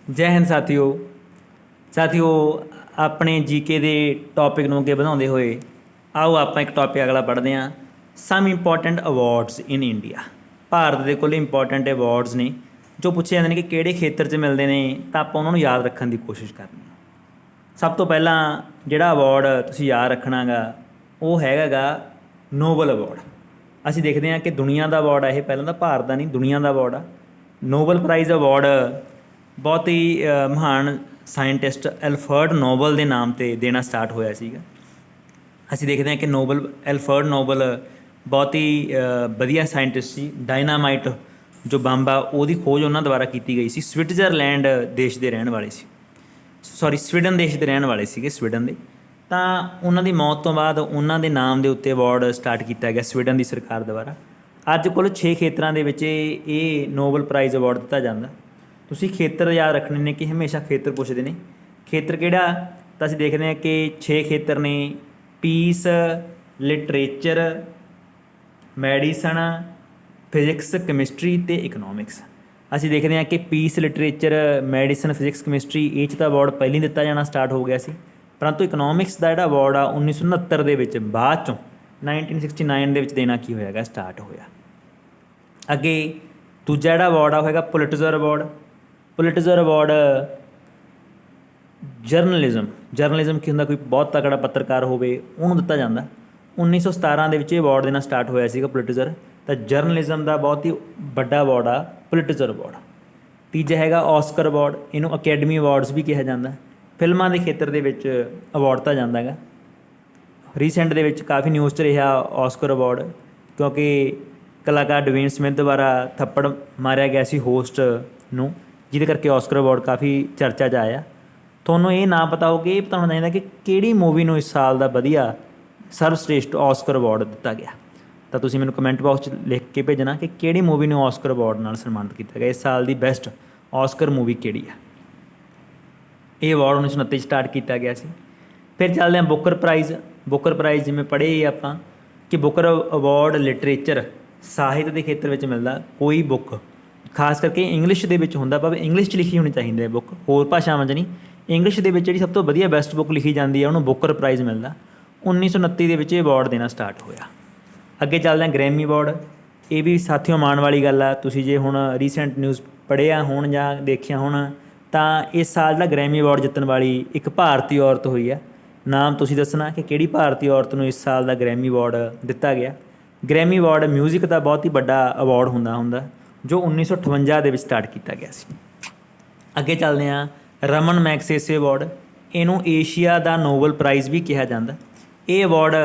जय हिंद साथियों अपने जीके ਦੇ ਟੌਪਿਕ ਨੂੰ ਅੱਗੇ ਵਧਾਉਂਦੇ ਹੋਏ ਆਓ ਆਪਾਂ ਇੱਕ ਟੌਪਿਕ ਅਗਲਾ ਪੜ੍ਹਦੇ ਹਾਂ। Some important awards in India. ਭਾਰਤ ਦੇ ਕੁੱਲ ਇੰਪੋਰਟੈਂਟ ਅਵਾਰਡਸ ਨੇ ਜੋ ਪੁੱਛੇ ਜਾਂਦੇ ਨੇ ਕਿ ਕਿਹੜੇ ਖੇਤਰ 'ਚ ਮਿਲਦੇ ਨੇ, ਤਾਂ ਆਪਾਂ ਉਹਨਾਂ ਨੂੰ ਯਾਦ ਰੱਖਣ ਦੀ ਕੋਸ਼ਿਸ਼ ਕਰਨੀ ਹੈ। ਸਭ ਤੋਂ ਪਹਿਲਾਂ ਜਿਹੜਾ ਅਵਾਰਡ ਤੁਸੀਂ ਯਾਦ ਰੱਖਣਾ ਗਾ ਉਹ ਹੈਗਾ ਗਾ ਨੋਬਲ ਅਵਾਰਡ। ਅਸੀਂ ਦੇਖਦੇ ਹਾਂ ਕਿ ਦੁਨੀਆ ਦਾ ਅਵਾਰਡ ਆ ਇਹ, ਪਹਿਲਾਂ ਤਾਂ ਭਾਰਤ ਦਾ ਨਹੀਂ ਦੁਨੀਆ ਦਾ ਅਵਾਰਡ ਆ। ਨੋਬਲ ਪ੍ਰਾਈਜ਼ ਅਵਾਰਡ ਬਹੁਤ ਹੀ ਮਹਾਨ ਸਾਇੰਟਿਸਟ ਐਲਫਰਡ ਨੋਬਲ ਦੇ ਨਾਮ 'ਤੇ ਦੇਣਾ ਸਟਾਰਟ ਹੋਇਆ ਸੀਗਾ। ਅਸੀਂ ਦੇਖਦੇ ਹਾਂ ਕਿ ਐਲਫਰਡ ਨੋਬਲ ਬਹੁਤ ਹੀ ਵਧੀਆ ਸਾਇੰਟਿਸਟ ਸੀ। ਡਾਇਨਾਮਾਈਟ ਜੋ ਬੰਬ ਆ ਉਹਦੀ ਖੋਜ ਉਹਨਾਂ ਦੁਆਰਾ ਕੀਤੀ ਗਈ ਸੀ। ਸਵਿਟਜ਼ਰਲੈਂਡ ਦੇਸ਼ ਦੇ ਰਹਿਣ ਵਾਲੇ ਸੀ, ਸਵੀਡਨ ਦੇਸ਼ ਦੇ ਰਹਿਣ ਵਾਲੇ ਸੀਗੇ, ਸਵੀਡਨ ਦੇ। ਤਾਂ ਉਹਨਾਂ ਦੀ ਮੌਤ ਤੋਂ ਬਾਅਦ ਉਹਨਾਂ ਦੇ ਨਾਮ ਦੇ ਉੱਤੇ ਅਵਾਰਡ ਸਟਾਰਟ ਕੀਤਾ ਗਿਆ ਸਵੀਡਨ ਦੀ ਸਰਕਾਰ ਦੁਆਰਾ। ਅੱਜ ਕੁੱਲ 6 ਖੇਤਰਾਂ ਦੇ ਵਿੱਚ ਇਹ ਨੋਬਲ ਪ੍ਰਾਈਜ਼ ਅਵਾਰਡ ਦਿੱਤਾ ਜਾਂਦਾ। ਤੁਸੀਂ ਖੇਤਰ ਯਾਦ ਰੱਖਣੇ ਨੇ ਕਿ ਹਮੇਸ਼ਾ ਖੇਤਰ ਪੁੱਛਦੇ ਨੇ। ਖੇਤਰ ਕਿਹੜਾ, ਤਾਂ ਅਸੀਂ ਦੇਖਦੇ ਹਾਂ ਕਿ 6 ਖੇਤਰ ਨੇ। Piece, literature, medicine, physics, chemistry ਅਤੇ ਇਕਨੋਮਿਕਸ। ਅਸੀਂ ਦੇਖਦੇ ਹਾਂ ਕਿ piece, literature, medicine, physics, chemistry ਇਹ 'ਚ ਤਾਂ ਅਵਾਰਡ ਪਹਿਲਾਂ ਦਿੱਤਾ ਜਾਣਾ ਸਟਾਰਟ ਹੋ ਗਿਆ ਸੀ, ਪਰੰਤੂ ਇਕਨੋਮਿਕਸ ਦਾ ਜਿਹੜਾ ਅਵਾਰਡ ਆ 1969 ਦੇ ਵਿੱਚ ਬਾਅਦ 'ਚੋਂ 1969 ਦੇ ਵਿੱਚ ਦੇਣਾ ਕੀ ਹੋਇਆ ਸਟਾਰਟ ਹੋਇਆ। ਅੱਗੇ ਦੂਜਾ ਜਿਹੜਾ ਅਵਾਰਡ ਆ ਹੋਏਗਾ ਪੁਲਿਟਜ਼ਰ ਅਵਾਰਡ। ਪੁਲਿਟਜ਼ਰ ਅਵਾਰਡ ਜਰਨਲਿਜ਼ਮ ਕੀ ਹੁੰਦਾ, ਕੋਈ ਬਹੁਤ ਤਕੜਾ ਪੱਤਰਕਾਰ ਹੋਵੇ ਉਹਨੂੰ ਦਿੱਤਾ ਜਾਂਦਾ। 1917 ਦੇ ਵਿੱਚ ਇਹ ਅਵਾਰਡ ਦੇਣਾ ਸਟਾਰਟ ਹੋਇਆ ਸੀਗਾ ਪੁਲਿਟਜ਼ਰ। ਤਾਂ ਜਰਨਲਿਜ਼ਮ ਦਾ ਬਹੁਤ ਹੀ ਵੱਡਾ ਅਵਾਰਡ ਆ ਪੁਲਿਟਜ਼ਰ ਅਵਾਰਡ। ਤੀਜਾ ਹੈਗਾ ਔਸਕਰ ਅਵਾਰਡ, ਇਹਨੂੰ ਅਕੈਡਮੀ ਅਵਾਰਡਸ ਵੀ ਕਿਹਾ ਜਾਂਦਾ। ਫਿਲਮਾਂ ਦੇ ਖੇਤਰ ਦੇ ਵਿੱਚ ਅਵਾਰਡ ਦਿੱਤਾ ਜਾਂਦਾ ਹੈਗਾ। ਰੀਸੈਂਟ ਦੇ ਵਿੱਚ ਕਾਫੀ ਨਿਊਜ਼ 'ਚ ਰਿਹਾ ਔਸਕਰ ਅਵਾਰਡ, ਕਿਉਂਕਿ ਕਲਾਕਾਰ ਡਵੇਨ ਸਮਿਥ ਦੁਆਰਾ ਥੱਪੜ ਮਾਰਿਆ ਗਿਆ ਸੀ ਹੋਸਟ ਨੂੰ, ਜਿਹਦੇ ਕਰਕੇ ਔਸਕਰ ਅਵਾਰਡ ਕਾਫੀ ਚਰਚਾ 'ਚ ਆਇਆ। ਤੁਹਾਨੂੰ ਇਹ ਨਾ ਪਤਾ ਹੋ ਕਿ ਇਹ ਪਤਾ ਹੋਣਾ ਚਾਹੀਦਾ ਕਿ ਕਿਹੜੀ ਮੂਵੀ ਨੂੰ ਇਸ ਸਾਲ ਦਾ ਵਧੀਆ ਸਰਵਸ਼੍ਰੇਸ਼ਠ ਔਸਕਰ ਅਵਾਰਡ ਦਿੱਤਾ ਗਿਆ। ਤਾਂ ਤੁਸੀਂ ਮੈਨੂੰ ਕਮੈਂਟ ਬਾਕਸ 'ਚ ਲਿਖ ਕੇ ਭੇਜਣਾ ਕਿ ਕਿਹੜੀ ਮੂਵੀ ਨੂੰ ਔਸਕਰ ਅਵਾਰਡ ਨਾਲ ਸਨਮਾਨਿਤ ਕੀਤਾ ਗਿਆ, ਇਸ ਸਾਲ ਦੀ ਬੈਸਟ ਔਸਕਰ ਮੂਵੀ ਕਿਹੜੀ ਆ। ਇਹ ਅਵਾਰਡ 1929 ਸਟਾਰਟ ਕੀਤਾ ਗਿਆ ਸੀ। ਫਿਰ ਚੱਲਦੇ ਹਾਂ ਬੁੱਕਰ ਪ੍ਰਾਈਜ਼। ਬੁੱਕਰ ਪ੍ਰਾਈਜ਼ ਜਿਵੇਂ ਪੜ੍ਹੇ ਆਪਾਂ ਕਿ ਬੁੱਕਰ ਅਵਾਰਡ ਲਿਟਰੇਚਰ ਸਾਹਿਤ ਦੇ ਖੇਤਰ ਵਿੱਚ ਮਿਲਦਾ। ਕੋਈ ਬੁੱਕ ਖਾਸ ਕਰਕੇ ਇੰਗਲਿਸ਼ ਦੇ ਵਿੱਚ ਹੁੰਦਾ, ਭਾਵੇਂ ਇੰਗਲਿਸ਼ 'ਚ ਲਿਖੀ ਹੋਣੀ ਚਾਹੀਦੀ ਹੈ ਬੁੱਕ, ਹੋਰ ਭਾਸ਼ਾਵਾਂ 'ਚ ਨਹੀਂ। ਇੰਗਲਿਸ਼ ਦੇ ਵਿੱਚ ਜਿਹੜੀ ਸਭ ਤੋਂ ਵਧੀਆ ਬੈਸਟ ਬੁੱਕ ਲਿਖੀ ਜਾਂਦੀ ਹੈ ਉਹਨੂੰ ਬੁੱਕਰ ਪ੍ਰਾਈਜ਼ ਮਿਲਦਾ। 1929 ਦੇ ਵਿੱਚ ਇਹ ਅਵਾਰਡ ਦੇਣਾ ਸਟਾਰਟ ਹੋਇਆ। ਅੱਗੇ ਚੱਲਦੇ ਹਾਂ ਗ੍ਰੈਮੀ ਅਵਾਰਡ। ਇਹ ਵੀ ਸਾਥੀਓ ਮਾਣ ਵਾਲੀ ਗੱਲ ਆ। ਤੁਸੀਂ ਜੇ ਹੁਣ ਰੀਸੈਂਟ ਨਿਊਜ਼ ਪੜ੍ਹਿਆ ਹੋਣ ਜਾਂ ਦੇਖਿਆ ਹੋਣ ਤਾਂ ਇਸ ਸਾਲ ਜਿਹੜਾ ਗ੍ਰੈਮੀ ਅਵਾਰਡ ਜਿੱਤਣ ਵਾਲੀ ਇੱਕ ਭਾਰਤੀ ਔਰਤ ਹੋਈ ਆ। ਨਾਮ ਤੁਸੀਂ ਦੱਸਣਾ ਕਿ ਕਿਹੜੀ ਭਾਰਤੀ ਔਰਤ ਨੂੰ ਇਸ ਸਾਲ ਦਾ ਗ੍ਰੈਮੀ ਅਵਾਰਡ ਦਿੱਤਾ ਗਿਆ। ਗ੍ਰੈਮੀ ਅਵਾਰਡ ਮਿਊਜ਼ਿਕ ਦਾ ਬਹੁਤ ਹੀ ਵੱਡਾ ਅਵਾਰਡ ਹੁੰਦਾ ਜੋ 1958 ਦੇ ਵਿੱਚ ਸਟਾਰਟ ਕੀਤਾ ਗਿਆ ਸੀ। ਅੱਗੇ ਚੱਲਦੇ ਹਾਂ ਰਮਨ ਮੈਗਸੇਸੇ ਅਵਾਰਡ। ਇਹਨੂੰ ਏਸ਼ੀਆ ਦਾ ਨੋਬਲ ਪ੍ਰਾਈਜ਼ ਵੀ ਕਿਹਾ ਜਾਂਦਾ। ਇਹ ਅਵਾਰਡ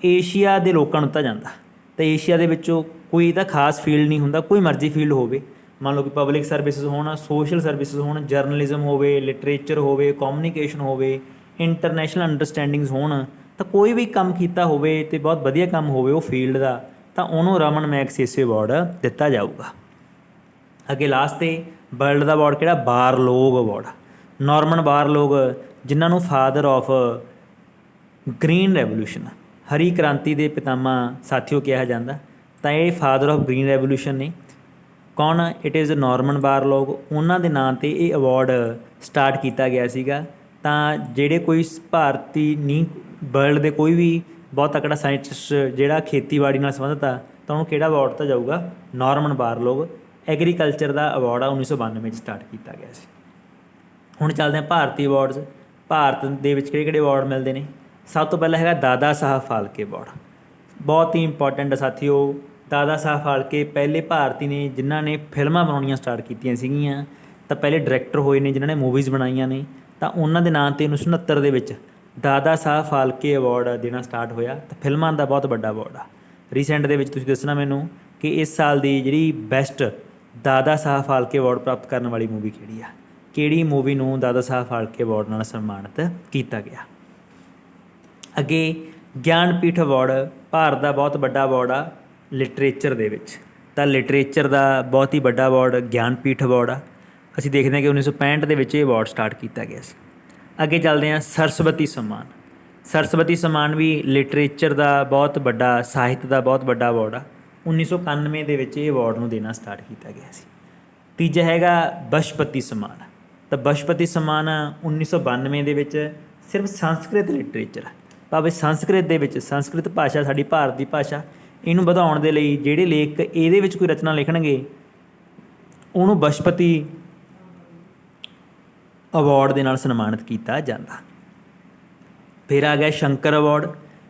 ਏਸ਼ੀਆ ਦੇ ਲੋਕਾਂ ਨੂੰ ਦਿੱਤਾ ਜਾਂਦਾ। ਤਾਂ ਏਸ਼ੀਆ ਦੇ ਵਿੱਚੋਂ ਕੋਈ ਇਹਦਾ ਖਾਸ ਫੀਲਡ ਨਹੀਂ ਹੁੰਦਾ, ਕੋਈ ਮਰਜ਼ੀ ਫੀਲਡ ਹੋਵੇ। ਮੰਨ ਲਓ ਕਿ ਪਬਲਿਕ ਸਰਵਿਸਿਜ਼ ਹੋਣ, ਸੋਸ਼ਲ ਸਰਵਿਸਿਜ਼ ਹੋਣ, ਜਰਨਲਿਜ਼ਮ ਹੋਵੇ, ਲਿਟਰੇਚਰ ਹੋਵੇ, ਕਮਿਊਨੀਕੇਸ਼ਨ ਹੋਵੇ, ਇੰਟਰਨੈਸ਼ਨਲ ਅੰਡਰਸਟੈਂਡਿੰਗਸ ਹੋਣ, ਤਾਂ ਕੋਈ ਵੀ ਕੰਮ ਕੀਤਾ ਹੋਵੇ ਅਤੇ ਬਹੁਤ ਵਧੀਆ ਕੰਮ ਹੋਵੇ ਉਹ ਫੀਲਡ ਦਾ, ਤਾਂ ਉਹਨੂੰ ਰਮਨ ਮੈਗਸੇਸੇ ਅਵਾਰਡ ਦਿੱਤਾ ਜਾਊਗਾ। ਅੱਗੇ ਲਾਸਟ 'ਤੇ ਵਰਲਡ ਦਾ ਅਵਾਰਡ ਕਿਹੜਾ, ਬਾਰਲੋਗ ਅਵਾਰਡ। ਨਾਰਮਨ ਬਾਰਲੋਗ, ਜਿਨ੍ਹਾਂ ਨੂੰ ਫਾਦਰ ਆਫ ਗ੍ਰੀਨ ਰੈਵੋਲਿਊਸ਼ਨ, ਹਰੀ ਕ੍ਰਾਂਤੀ ਦੇ ਪਿਤਾਮਾ ਸਾਥੀਓ ਕਿਹਾ ਜਾਂਦਾ। ਤਾਂ ਇਹ ਫਾਦਰ ਆਫ ਗ੍ਰੀਨ ਰੈਵੋਲਿਊਸ਼ਨ ਨੇ। ਕੌਣ, ਇਟ ਇਜ਼ ਨਾਰਮਨ ਬਾਰਲੋਗ। ਉਹਨਾਂ ਦੇ ਨਾਂ 'ਤੇ ਇਹ ਅਵਾਰਡ ਸਟਾਰਟ ਕੀਤਾ ਗਿਆ ਸੀਗਾ। ਤਾਂ ਜਿਹੜੇ ਕੋਈ ਭਾਰਤੀ ਨਹੀਂ, ਵਰਲਡ ਦੇ ਕੋਈ ਵੀ ਬਹੁਤ ਤਕੜਾ ਸਾਇੰਟਿਸਟ ਜਿਹੜਾ ਖੇਤੀਬਾੜੀ ਨਾਲ ਸੰਬੰਧਿਤ ਆ, ਤਾਂ ਉਹਨੂੰ ਕਿਹੜਾ ਅਵਾਰਡ ਦਿੱਤਾ ਜਾਊਗਾ, ਨਾਰਮਨ ਬਾਰਲੋਗ। ਐਗਰੀਕਲਚਰ ਦਾ ਅਵਾਰਡ ਆ 1992 'ਚ ਸਟਾਰਟ ਕੀਤਾ ਗਿਆ ਸੀ। ਹੁਣ ਚੱਲਦੇ ਹਾਂ ਭਾਰਤੀ ਅਵਾਰਡਸ। ਭਾਰਤ ਦੇ ਵਿੱਚ ਕਿਹੜੇ ਕਿਹੜੇ ਅਵਾਰਡ ਮਿਲਦੇ ਨੇ। ਸਭ ਤੋਂ ਪਹਿਲਾਂ ਹੈਗਾ ਦਾਦਾ ਸਾਹਿਬ ਫਾਲਕੇ ਅਵਾਰਡ। ਬਹੁਤ ਹੀ ਇੰਪੋਰਟੈਂਟ ਸਾਥੀਓ। ਦਾਦਾ ਸਾਹਿਬ ਫਾਲਕੇ ਪਹਿਲੇ ਭਾਰਤੀ ਨੇ ਜਿਨ੍ਹਾਂ ਨੇ ਫਿਲਮਾਂ ਬਣਾਉਣੀਆਂ ਸਟਾਰਟ ਕੀਤੀਆਂ ਸੀਗੀਆਂ। ਤਾਂ ਪਹਿਲੇ ਡਾਇਰੈਕਟਰ ਹੋਏ ਨੇ ਜਿਨ੍ਹਾਂ ਨੇ ਮੂਵੀਜ਼ ਬਣਾਈਆਂ ਨੇ। ਤਾਂ ਉਹਨਾਂ ਦੇ ਨਾਂ 'ਤੇ 1969 ਦੇ ਵਿੱਚ ਦਾਦਾ ਸਾਹਿਬ ਫਾਲਕੇ ਅਵਾਰਡ ਦੇਣਾ ਸਟਾਰਟ ਹੋਇਆ। ਤਾਂ ਫਿਲਮਾਂ ਦਾ ਬਹੁਤ ਵੱਡਾ ਅਵਾਰਡ ਆ। ਰੀਸੈਂਟ ਦੇ ਵਿੱਚ ਤੁਸੀਂ ਦੱਸਣਾ ਮੈਨੂੰ ਕਿ ਇਸ ਸਾਲ ਦੀ ਜਿਹੜੀ ਬੈਸਟ ਦਾਦਾ ਸਾਹਿਬ ਫਾਲਕੇ ਅਵਾਰਡ ਪ੍ਰਾਪਤ ਕਰਨ ਵਾਲੀ ਮੂਵੀ ਕਿਹੜੀ ਆ, ਕਿਹੜੀ ਮੂਵੀ ਨੂੰ ਦਾਦਾ ਸਾਹਿਬ ਫਾਲਕੇ ਅਵਾਰਡ ਨਾਲ ਸਨਮਾਨਿਤ ਕੀਤਾ ਗਿਆ। ਅੱਗੇ ਗਿਆਨਪੀਠ ਅਵਾਰਡ ਭਾਰਤ ਦਾ ਬਹੁਤ ਵੱਡਾ ਅਵਾਰਡ ਆ ਲਿਟਰੇਚਰ ਦੇ ਵਿੱਚ। ਤਾਂ ਲਿਟਰੇਚਰ ਦਾ ਬਹੁਤ ਹੀ ਵੱਡਾ ਅਵਾਰਡ ਗਿਆਨਪੀਠ ਅਵਾਰਡ ਆ। ਅਸੀਂ ਦੇਖਦੇ ਹਾਂ ਕਿ 1965 ਦੇ ਵਿੱਚ ਇਹ ਅਵਾਰਡ ਸਟਾਰਟ ਕੀਤਾ ਗਿਆ ਸੀ। ਅੱਗੇ ਚੱਲਦੇ ਹਾਂ ਸਰਸਵਤੀ ਸਨਮਾਨ। ਸਰਸਵਤੀ ਸਨਮਾਨ ਵੀ ਲਿਟਰੇਚਰ ਦਾ ਬਹੁਤ ਵੱਡਾ, ਸਾਹਿਤ ਦਾ ਬਹੁਤ ਵੱਡਾ ਅਵਾਰਡ ਆ। 1991 ਦੇ ਵਿੱਚ ਇਹ ਅਵਾਰਡ ਨੂੰ ਦੇਣਾ ਸਟਾਰਟ ਕੀਤਾ ਗਿਆ ਸੀ। ਤੀਜਾ ਹੈਗਾ ਬਸ਼ਪਤੀ ਸਨਮਾਨ। ਤਾਂ ਬਸ਼ਪਤੀ ਸਨਮਾਨ 1992 ਦੇ ਵਿੱਚ ਸਿਰਫ ਸੰਸਕ੍ਰਿਤ ਲਿਟਰੇਚਰ, ਭਾਵੇਂ ਸੰਸਕ੍ਰਿਤ ਦੇ ਵਿੱਚ, ਸੰਸਕ੍ਰਿਤ ਭਾਸ਼ਾ ਸਾਡੀ ਭਾਰਤ ਦੀ ਭਾਸ਼ਾ, ਇਹਨੂੰ ਵਧਾਉਣ ਦੇ ਲਈ ਜਿਹੜੇ ਲੇਖਕ ਇਹਦੇ ਵਿੱਚ ਕੋਈ ਰਚਨਾ ਲਿਖਣਗੇ ਉਹਨੂੰ ਬਸ਼ਪਤੀ ਅਵਾਰਡ ਦੇ ਨਾਲ ਸਨਮਾਨਿਤ ਕੀਤਾ ਜਾਂਦਾ। ਫਿਰ ਆ ਗਿਆ ਸ਼ੰਕਰ ਅਵਾਰਡ।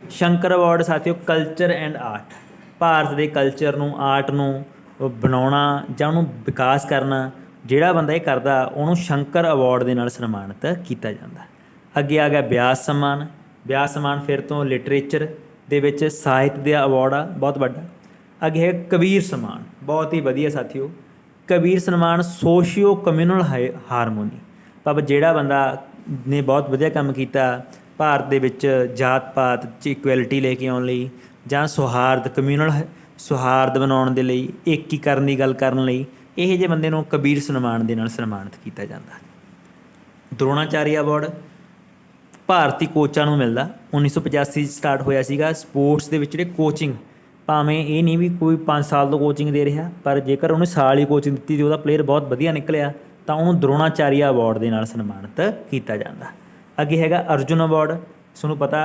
ਸ਼ੰਕਰ ਅਵਾਰਡ ਸਾਥੀਓ ਕਲਚਰ ਐਂਡ ਆਰਟ, ਭਾਰਤ ਦੇ ਕਲਚਰ ਨੂੰ, ਆਰਟ ਨੂੰ ਬਣਾਉਣਾ ਜਾਂ ਉਹਨੂੰ ਵਿਕਾਸ ਕਰਨਾ, ਜਿਹੜਾ ਬੰਦਾ ਇਹ ਕਰਦਾ ਉਹਨੂੰ ਸ਼ੰਕਰ ਅਵਾਰਡ ਦੇ ਨਾਲ ਸਨਮਾਨਿਤ ਕੀਤਾ ਜਾਂਦਾ। ਅੱਗੇ ਆ ਗਿਆ ਬਿਆਸ ਸਨਮਾਨ। ਬਿਆਸ ਸਨਮਾਨ ਫਿਰ ਤੋਂ ਲਿਟਰੇਚਰ ਦੇ ਵਿੱਚ ਸਾਹਿਤ ਦਾ ਅਵਾਰਡ ਆ, ਬਹੁਤ ਵੱਡਾ। ਅੱਗੇ ਹੈ ਕਬੀਰ ਸਨਮਾਨ, ਬਹੁਤ ਹੀ ਵਧੀਆ ਸਾਥੀਓ। ਕਬੀਰ ਸਨਮਾਨ ਸੋਸ਼ੀਓ ਕਮਿਊਨਲ ਹਾਰਮੋਨੀ, ਭਾਵ ਜਿਹੜਾ ਬੰਦਾ ਨੇ ਬਹੁਤ ਵਧੀਆ ਕੰਮ ਕੀਤਾ ਭਾਰਤ ਦੇ ਵਿੱਚ ਜਾਤ ਪਾਤ 'ਚ ਇਕੁਐਲਿਟੀ ਲੈ ਕੇ ਆਉਣ ਲਈ, ਜਾਂ ਸੌਹਾਰਦ, ਕਮਿਊਨਲ ਸੌਹਾਰਦ ਬਣਾਉਣ ਦੇ ਲਈ, ਏਕੀਕਰਨ ਦੀ ਗੱਲ ਕਰਨ ਲਈ, ਇਹੋ ਜਿਹੇ ਬੰਦੇ ਨੂੰ ਕਬੀਰ ਸਨਮਾਨ ਦੇ ਨਾਲ ਸਨਮਾਨਿਤ ਕੀਤਾ ਜਾਂਦਾ। ਦਰੋਣਾਚਾਰੀਆ ਅਵਾਰਡ ਭਾਰਤੀ ਕੋਚਾਂ ਨੂੰ ਮਿਲਦਾ, 1985 'ਚ ਸਟਾਰਟ ਹੋਇਆ ਸੀਗਾ। ਸਪੋਰਟਸ ਦੇ ਵਿੱਚ ਜਿਹੜੇ ਕੋਚਿੰਗ, ਭਾਵੇਂ ਇਹ ਨਹੀਂ ਵੀ ਕੋਈ 5 ਸਾਲ ਤੋਂ ਕੋਚਿੰਗ ਦੇ ਰਿਹਾ, ਪਰ ਜੇਕਰ ਉਹਨੇ ਸਾਲ ਹੀ ਕੋਚਿੰਗ ਦਿੱਤੀ ਅਤੇ ਉਹਦਾ ਪਲੇਅਰ ਬਹੁਤ ਵਧੀਆ ਨਿਕਲਿਆ ਤਾਂ ਉਹਨੂੰ ਦਰੋਣਾਚਾਰੀਆ ਅਵਾਰਡ ਦੇ ਨਾਲ ਸਨਮਾਨਿਤ ਕੀਤਾ ਜਾਂਦਾ। ਅੱਗੇ ਹੈਗਾ ਅਰਜੁਨ ਅਵਾਰਡ। ਤੁਹਾਨੂੰ ਪਤਾ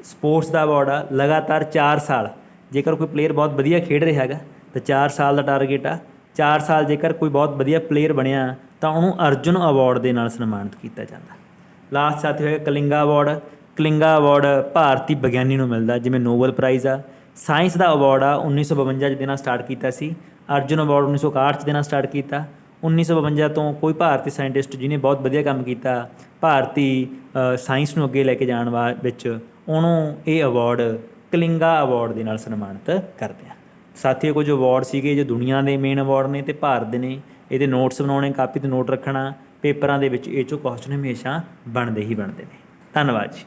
ਸਪੋਰਟਸ ਦਾ ਅਵਾਰਡ ਆ, ਲਗਾਤਾਰ 4 ਸਾਲ ਜੇਕਰ ਕੋਈ ਪਲੇਅਰ ਬਹੁਤ ਵਧੀਆ ਖੇਡ ਰਿਹਾ ਹੈਗਾ ਤਾਂ 4 ਸਾਲ ਦਾ ਟਾਰਗੇਟ ਆ। 4 ਸਾਲ ਜੇਕਰ ਕੋਈ ਬਹੁਤ ਵਧੀਆ ਪਲੇਅਰ ਬਣਿਆ ਤਾਂ ਉਹਨੂੰ ਅਰਜੁਨ ਅਵਾਰਡ ਦੇ ਨਾਲ ਸਨਮਾਨਿਤ ਕੀਤਾ ਜਾਂਦਾ। ਲਾਸਟ ਸਾਥੀ ਹੋਏਗਾ ਕਲਿੰਗਾ ਅਵਾਰਡ। ਕਲਿੰਗਾ ਅਵਾਰਡ ਭਾਰਤੀ ਵਿਗਿਆਨੀ ਨੂੰ ਮਿਲਦਾ, ਜਿਵੇਂ ਨੋਬਲ ਪ੍ਰਾਈਜ਼ ਆ। ਸਾਇੰਸ ਦਾ ਅਵਾਰਡ ਆ 1952 'ਚ ਦੇਣਾ ਸਟਾਰਟ ਕੀਤਾ ਸੀ। ਅਰਜੁਨ ਅਵਾਰਡ 1961 'ਚ ਦੇਣਾ ਸਟਾਰਟ ਕੀਤਾ। 1952 ਤੋਂ ਕੋਈ ਭਾਰਤੀ ਸਾਇੰਟਿਸਟ ਜਿਹਨੇ ਬਹੁਤ ਵਧੀਆ ਕੰਮ ਕੀਤਾ ਭਾਰਤੀ ਸਾਇੰਸ ਨੂੰ ਅੱਗੇ ਲੈ ਕੇ ਜਾਣ ਵਿੱਚ, ਉਹਨੂੰ ਇਹ ਅਵਾਰਡ ਕਲਿੰਗਾ ਅਵਾਰਡ ਦੇ ਨਾਲ ਸਨਮਾਨਿਤ ਕਰਦੇ ਆ। ਸਾਥੀਓ ਕੁਝ ਅਵਾਰਡ ਸੀਗੇ ਜੋ ਦੁਨੀਆ ਦੇ ਮੇਨ ਅਵਾਰਡ ਨੇ ਅਤੇ ਭਾਰਤ ਦੇ ਨੇ। ਇਹਦੇ ਨੋਟਸ ਬਣਾਉਣੇ, ਕਾਪੀ 'ਤੇ ਨੋਟ ਰੱਖਣਾ, ਪੇਪਰਾਂ ਦੇ ਵਿੱਚ ਇਹ 'ਚੋਂ ਕੁਐਸਚਨ ਹਮੇਸ਼ਾ ਬਣਦੇ ਹੀ ਬਣਦੇ ਨੇ। ਧੰਨਵਾਦ ਜੀ।